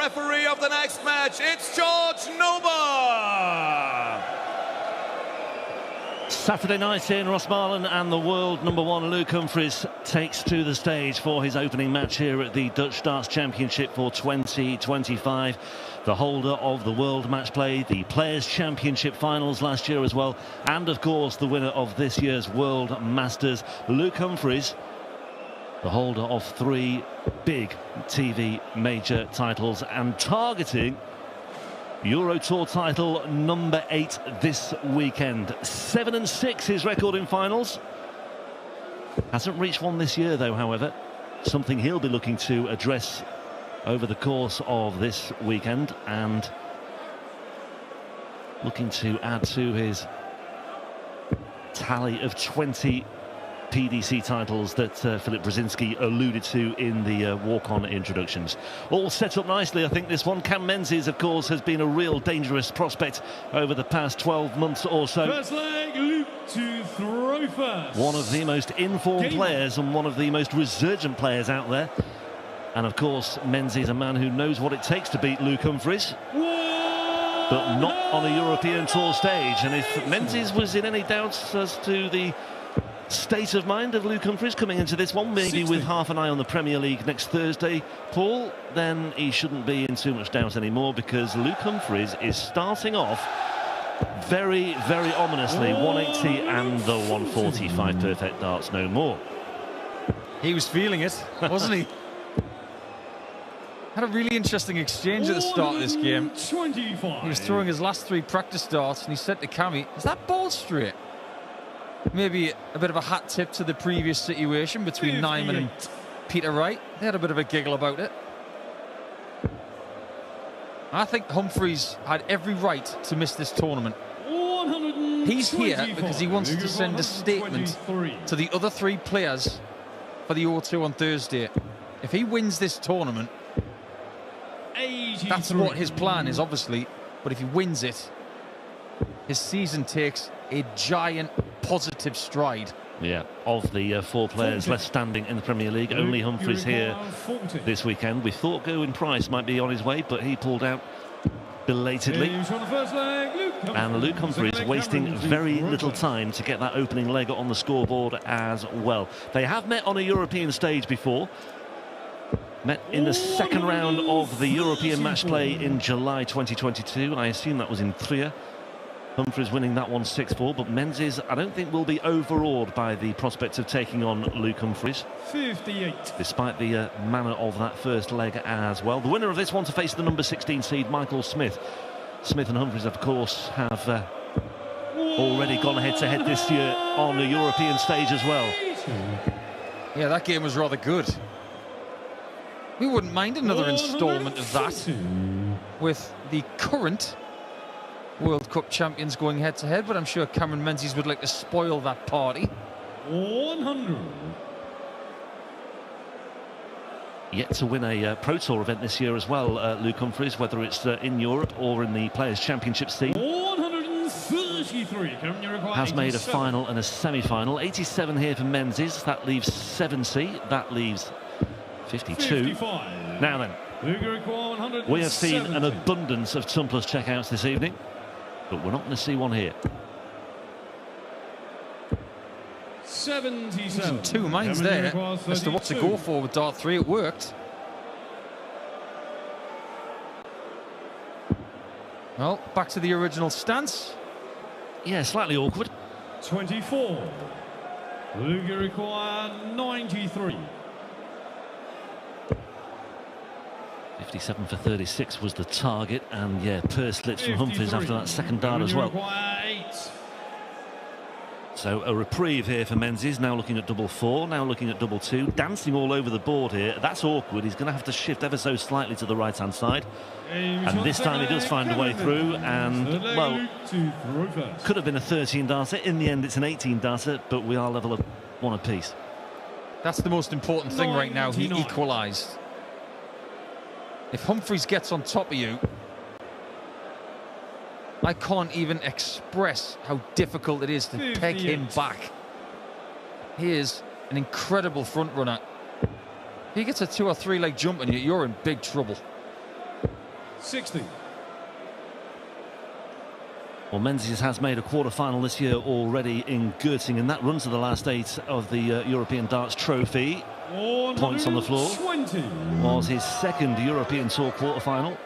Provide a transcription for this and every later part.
referee of the next match, it's George Nova. Saturday night in Rosmalen, and the world number one Luke Humphries takes to the stage for his opening match here at the Dutch Darts Championship for 2025. The holder of the World Match Play, the Players' Championship finals last year as well, and of course the winner of this year's World Masters, Luke Humphries, the holder of 3 big TV major titles and targeting Euro Tour title number 8 this weekend. 7-6 his record in finals. Hasn't reached one this year though, however. Something he'll be looking to address over the course of this weekend, and looking to add to his tally of 20 PDC titles that Philip Brzezinski alluded to in the walk-on introductions. All set up nicely, I think, this one. Cam Menzies, of course, has been a real dangerous prospect over the past 12 months or so. First leg, Luke to throw first. One of the most informed players and one of the most resurgent players out there. And, of course, Menzies, a man who knows what it takes to beat Luke Humphries, but not on a European Tour stage. And if Menzies was in any doubts as to the state of mind of Luke Humphries coming into this one, maybe with half an eye on the Premier League next Thursday, Paul, then he shouldn't be in too much doubt anymore, because Luke Humphries is starting off very, very ominously. 180 and the 145 perfect darts, no more. He was feeling it, wasn't he? Had a really interesting exchange at the start of this game. He was throwing his last 3 practice darts and he said to Cammy, "Is that ball straight?" Maybe a bit of a hat tip to the previous situation between Nyman and Peter Wright. They had a bit of a giggle about it. I think Humphries had every right to miss this tournament. He's here because he wants to send a statement to the other 3 players for the O2 on Thursday. If he wins this tournament, that's what his plan is, obviously. But if he wins it, his season takes a giant positive stride. Yeah, of the 4 players left standing in the Premier League, only Humphries here this weekend. We thought Gerwyn Price might be on his way, but he pulled out belatedly. And Luke Humphries wasting very little time to get that opening leg on the scoreboard as well. They have met on a European stage before. Met in the second round of the European Match Play in July 2022. I assume that was in Trier. Humphries winning that one 6-4, but Menzies, I don't think, will be overawed by the prospect of taking on Luke Humphries, 58. despite the manner of that first leg as well. The winner of this one to face the number 16 seed, Michael Smith. Smith and Humphries, of course, have already gone head-to-head this year on the European stage as well. Yeah, that game was rather good. We wouldn't mind another instalment of that, with the current World Cup champions going head-to-head, but I'm sure Cameron Menzies would like to spoil that party. 100. Yet to win a Pro Tour event this year as well, Luke Humphries, whether it's in Europe or in the Players' Championship scene. 133. Has made a final and a semi-final. 87 here for Menzies. That leaves 70. That leaves 52. 55. Now then, we have seen an abundance of tumplers checkouts this evening, but we're not going to see one here. 77. 2 minds there as to what to go for with dart 3. It worked. Well, back to the original stance. Yeah, slightly awkward. 24. Luger require 93. 57 for 36 was the target, and yeah, purse slips from Humphries after that second dart as well. So a reprieve here for Menzies, now looking at double 4, now looking at double 2, dancing all over the board here. That's awkward. He's going to have to shift ever so slightly to the right-hand side. And this time he does find a way through, and, well, could have been a 13-darter. In the end, it's an 18-darter, but we are level of 1 apiece. That's the most important thing right now. He equalised. If Humphries gets on top of you, I can't even express how difficult it is to peg him back. He is an incredible front runner. If he gets a 2 or 3 leg jump on you, you're in big trouble. 60. Well, Menzies has made a quarter-final this year already in Göttingen, and that runs to the last 8 of the European Darts Trophy. Points on the floor. 20. Was his second European Tour quarter-final,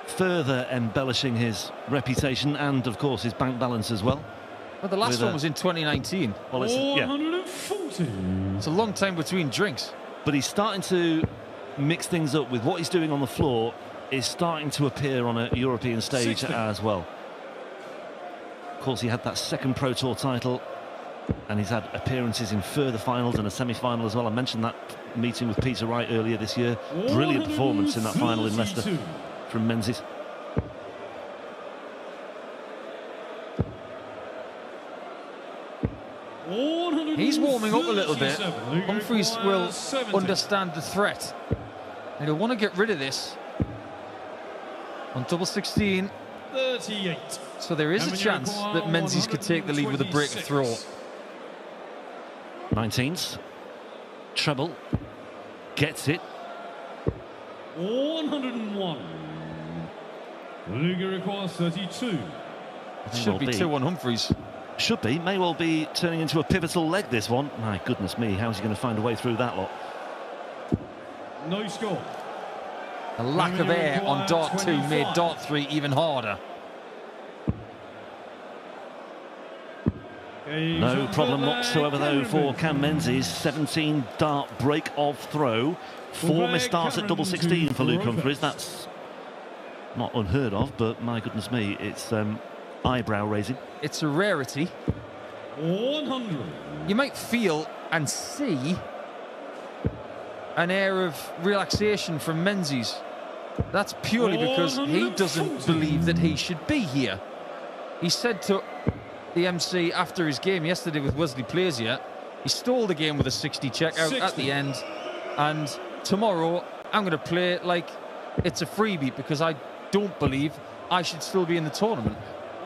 further embellishing his reputation and, of course, his bank balance as well. But the last one was in 2019. Well, it's, yeah. 140. It's a long time between drinks. But he's starting to mix things up with what he's doing on the floor is starting to appear on a European stage 60. as well. Of course, he had that second Pro Tour title, and he's had appearances in further finals and a semi-final as well. I mentioned that meeting with Peter Wright earlier this year. Brilliant performance in that final in Leicester from Menzies. He's warming up a little bit. Humphries will understand the threat, and he'll want to get rid of this on double 16. 38. So there is a chance that Menzies could take the lead with a break of throw. 19s. Treble. Gets it. 101. Luger requires 32. It should be 2 on Humphries. Should be. May well be turning into a pivotal leg, this one. My goodness me, how's he going to find a way through that lot? No score. The lack of air on dart 2 made dart 3 even harder. No problem whatsoever, though, for Cam Menzies. 17 dart break of throw. 4 missed darts at double 16 for Luke Humphries. That's not unheard of, but my goodness me, it's eyebrow raising. It's a rarity. 100. You might feel and see an air of relaxation from Menzies. That's purely because he doesn't believe that he should be here. He said to the MC after his game yesterday with Wesley Plazier, he stole the game with a 60 check out at the end, and tomorrow I'm going to play it like it's a freebie because I don't believe I should still be in the tournament.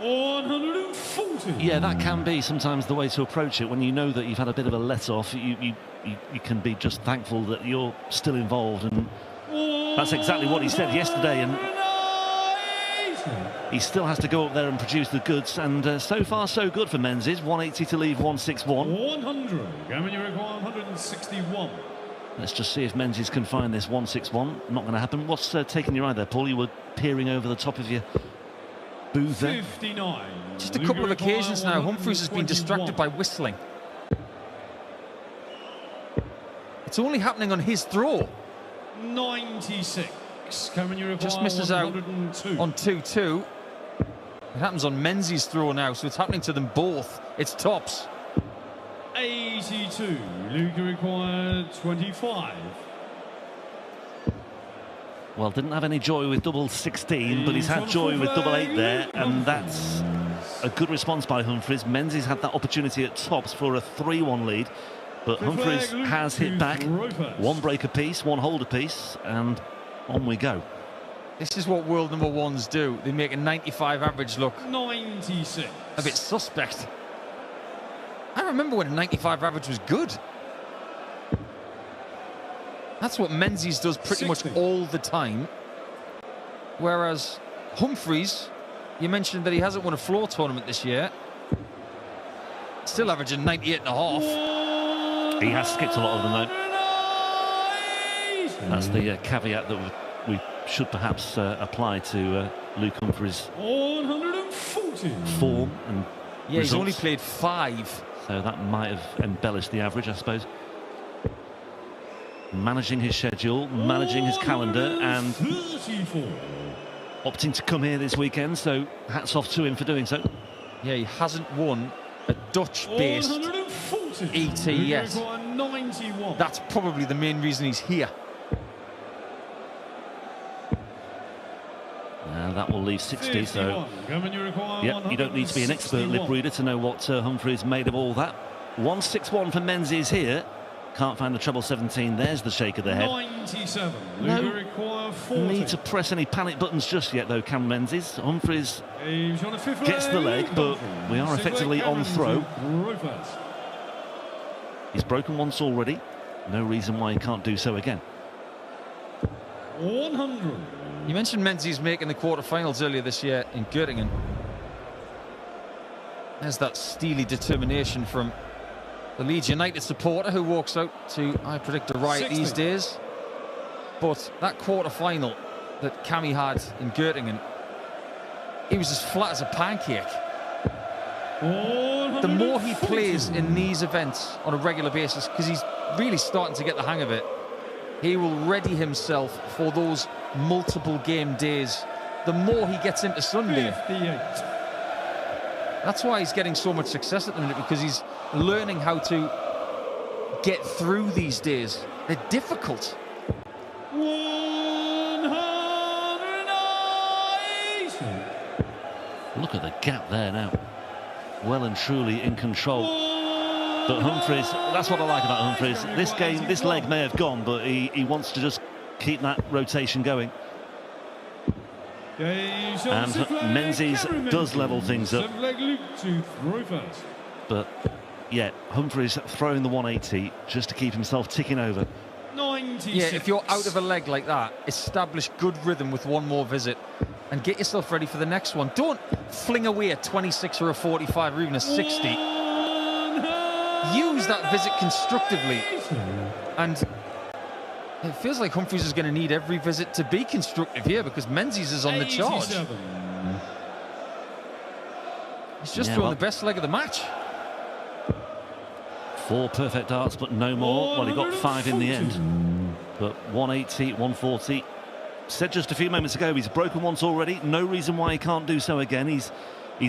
140. Yeah, that can be sometimes the way to approach it. When you know that you've had a bit of a let-off, you can be just thankful that you're still involved, and that's exactly what he said yesterday. And he still has to go up there and produce the goods, and so far so good for Menzies. 180 to leave 161. 100. Gammon, you require 161. Let's just see if Menzies can find this 161. Not going to happen. What's taking your eye there, Paul? You were peering over the top of your booth there. 59. Just a couple of occasions now, Humphries has been distracted by whistling. It's only happening on his throw. 96. Just misses out on 2-2. It happens on Menzies' throw now, so it's happening to them both. It's tops. 82. Luger required 25. Well, didn't have any joy with double 16, but he's had joy with double 8 there, and that's a good response by Humphries. Menzies had that opportunity at tops for a 3-1 lead, but Humphries has hit back. 1 break apiece, 1 hold apiece, and on we go. This is what world number ones do. They make a 95 average look 96. a bit suspect. I remember when a 95 average was good. That's what Menzies does pretty 60. much all the time. Whereas Humphries, you mentioned that he hasn't won a floor tournament this year. Still averaging 98.5. He has skipped a lot of them, though. That's the caveat that we should perhaps apply to Luke Humphries' 140. form and Yeah, he's results. only played 5. So that might have embellished the average, I suppose. Managing his schedule, managing his calendar, and 34. opting to come here this weekend, so hats off to him for doing so. Yeah, he hasn't won a Dutch-based 140. ET yet. 91. That's probably the main reason he's here. That will leave 60, so 51. yeah, you don't need to be an expert lip reader to know what Humphries made of all that. 161 for Menzies here. Can't find the treble 17. There's the shake of the head. 97. No Luger require 40. need to press any panic buttons just yet, though, Cam Menzies. Humphries gets the leg, but we are effectively on throw. He's broken once already. No reason why he can't do so again. 100. You mentioned Menzies making the quarterfinals earlier this year in Göttingen. There's that steely determination from the Leeds United supporter who walks out to, I predict, a riot 60. these days. But that quarter-final that Cammy had in Göttingen, he was as flat as a pancake. The more he plays in these events on a regular basis, because he's really starting to get the hang of it, he will ready himself for those multiple game days. The more he gets into Sunday, 58. that's why he's getting so much success at the minute, because he's learning how to get through these days. They're difficult. 180. Look at the gap there now. Well and truly in control. But Humphries, that's what I like about Humphries. This game, this leg may have gone, but he wants to just keep that rotation going. And Menzies does level things up. But yeah, Humphries throwing the 180 just to keep himself ticking over. 96. Yeah, if you're out of a leg like that, establish good rhythm with one more visit and get yourself ready for the next one. Don't fling away a 26 or a 45 or even a 60. Use that visit constructively. And it feels like Humphries is going to need every visit to be constructive here, because Menzies is on the charge. 87. He's just throwing the best leg of the match. 4 perfect darts, but no more. Well, he got 5 in the end. But 180, 140. Said just a few moments ago, he's broken once already. No reason why he can't do so again. He's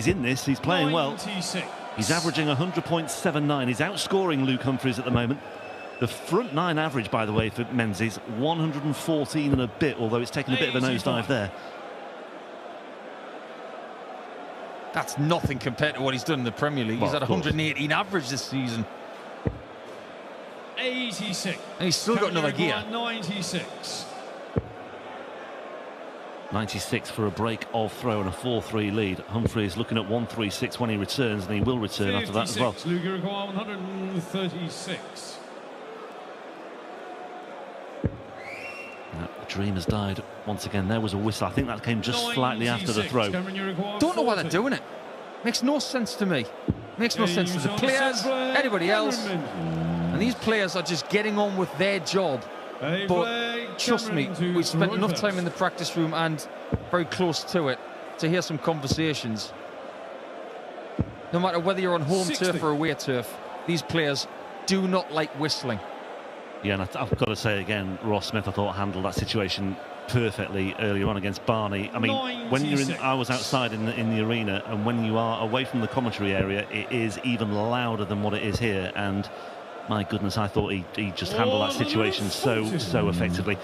in this. He's playing well. 96. He's averaging 100.79. He's outscoring Luke Humphries at the moment. The front 9 average, by the way, for Menzies, 114 and a bit, although it's taken a bit of a nosedive there. That's nothing compared to what he's done in the Premier League. Well, he's had of course. 118 average this season. 86. And he's still got another gear. 96. 96 for a break of throw and a 4-3 lead. Humphries looking at 136 when he returns, and he will return after that as well. Luke require 136. The dream has died once again. There was a whistle. I think that came just slightly after the throw. Don't know why they're doing it. Makes no sense to me. Makes no sense to the players, anybody else. And these players are just getting on with their job. But trust me, we've spent enough time in the practice room and very close to it to hear some conversations. No matter whether you're on home 60. turf or away turf, these players do not like whistling. Yeah, and I've got to say again, Ross Smith, I thought, handled that situation perfectly earlier on against Barney. I mean, when you're in, I was outside in the arena, and when you are away from the commentary area, it is even louder than what it is here. And my goodness, I thought he just handled that situation so effectively.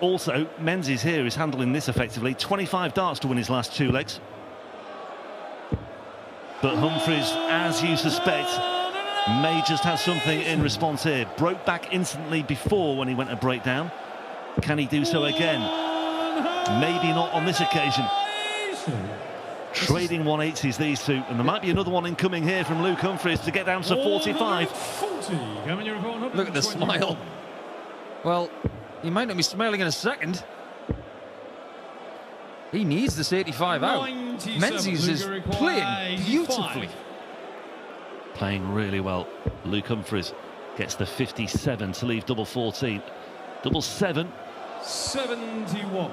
Also, Menzies here is handling this effectively. 25 darts to win his last 2 legs. But Humphries, as you suspect, may just have something in response here. Broke back instantly before when he went to break down. Can he do so again? Maybe not on this occasion. Trading 180s, these two, and there might be another one incoming here from Luke Humphries to get down to 45. Look at the smile. Well, he might not be smiling in a second. He needs this 85 out. Menzies is playing beautifully. Playing really well. Luke Humphries gets the 57 to leave double 14. Double 7. 71.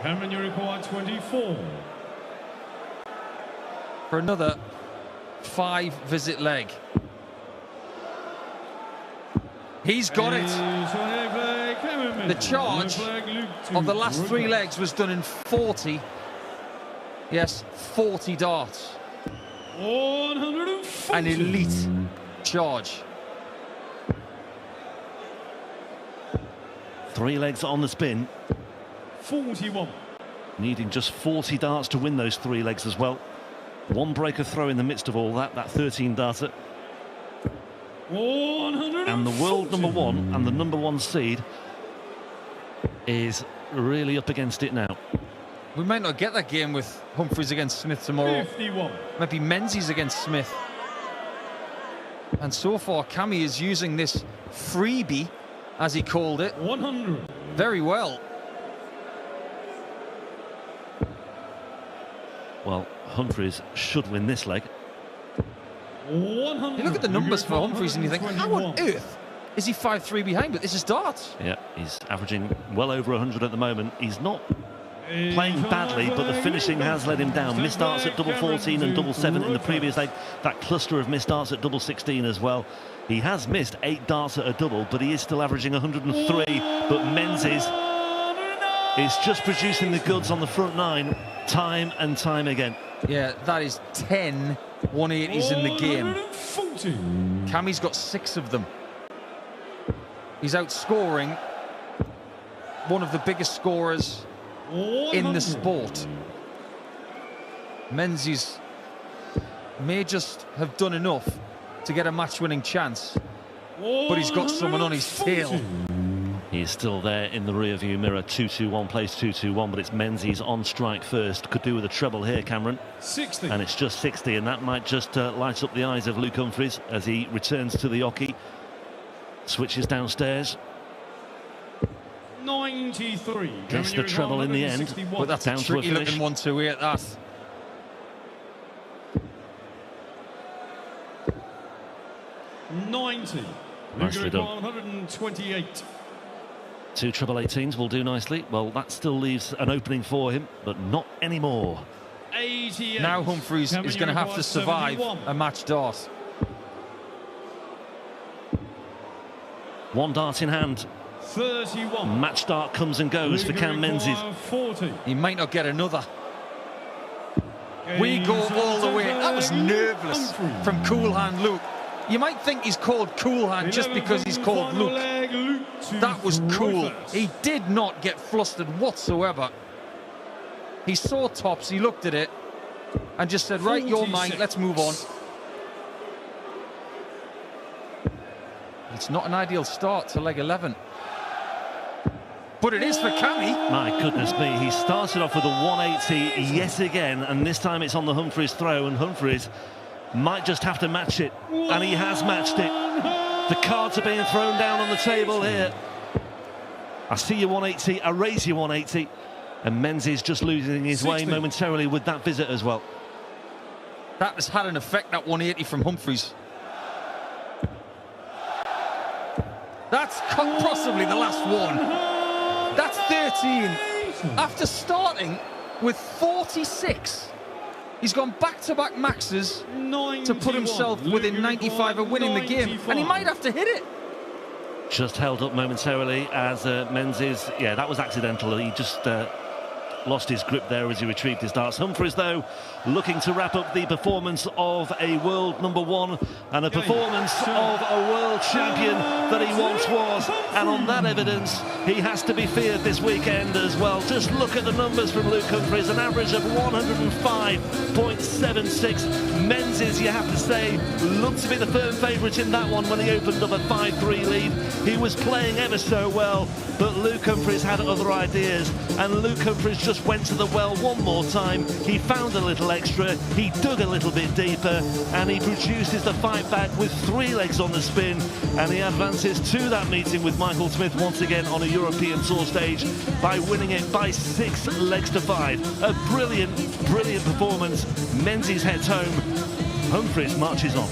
Cameron, you require 24. For another 5-visit leg. He's got it. The charge of the last 3 legs was done in 40. Yes, 40 darts. 140. An elite charge. 3 legs on the spin. 41. Needing just 40 darts to win those 3 legs as well. 1 breaker throw in the midst of all that 13 darter. And the world number 1 and the number 1 seed is really up against it now. We might not get that game with Humphries against Smith tomorrow. 51. Might be Menzies against Smith. And so far, Cammy is using this freebie, as he called it, 100. very well. Well, Humphries should win this leg. 100. You look at the numbers for Humphries and you think, how on 21. earth is he 5-3 behind? But this is darts. Yeah, he's averaging well over 100 at the moment. He's not playing badly, but the finishing has let him down. Missed darts at double 14 and double 7 in the previous leg. That cluster of missed darts at double 16 as well. He has missed 8 darts at a double, but he is still averaging 103. But Menzies is just producing the goods on the front 9 time and time again. Yeah, that is 10 180s in the game. 140. Cammy's got 6 of them. He's outscoring one of the biggest scorers in the sport. Menzies may just have done enough to get a match-winning chance, but he's got someone on his tail. He's still there in the rear-view mirror. 2-2-1 plays 2-2-1, but it's Menzies on strike first. Could do with a treble here, Cameron. 60. And it's just 60, and that might just light up the eyes of Luke Humphries as he returns to the oche. Switches downstairs. 93. Gets the treble in the end. 161. But that's Down a to a tricky finish. looking 1-2-8, that. $90. Nicely done. 128. 2 treble 18s will do nicely. Well, that still leaves an opening for him, but not anymore. 88. Now Humphries is going to have to survive 71. a match dart. 1 dart in hand. 31. Match dart comes and goes for Cam Menzies. 40. He might not get another. We go all the way. That was nerveless from Cool Hand Luke. You might think he's called Cool Hand just because he's called Luke. That was cool. He did not get flustered whatsoever. He saw tops, he looked at it and just said, right, you're mine, let's move on. It's not an ideal start to leg 11. But it is for Cammy. My goodness me, he started off with a 180 yet again, and this time it's on the Humphries throw, and Humphries might just have to match it, and he has matched it. The cards are being thrown down on the table here. I see you 180, I raise you 180, and Menzies just losing his way 60. momentarily with that visit as well. That has had an effect, that 180 from Humphries. That's possibly the last one. That's 13. After starting with 46, he's gone back-to-back maxes to put himself within 95 of winning the game, and he might have to hit it. Just held up momentarily as Menzies, yeah, that was accidental. He just lost his grip there as he retrieved his darts. Humphries, though, looking to wrap up the performance of a world #1 and a performance of a world champion that he once was. And on that evidence, he has to be feared this weekend as well. Just look at the numbers from Luke Humphries, an average of 105.76. Menzies, you have to say, looked to be the firm favourite in that one when he opened up a 5-3 lead. He was playing ever so well, but Luke Humphries had other ideas, and Luke Humphries just went to the well one more time. He found a little extra, he dug a little bit deeper, and he produces the fight back with 3 legs on the spin, and he advances to that meeting with Michael Smith once again on a European Tour stage by winning it by 6 legs to 5. A brilliant, brilliant performance. Menzies heads home. Humphries marches on.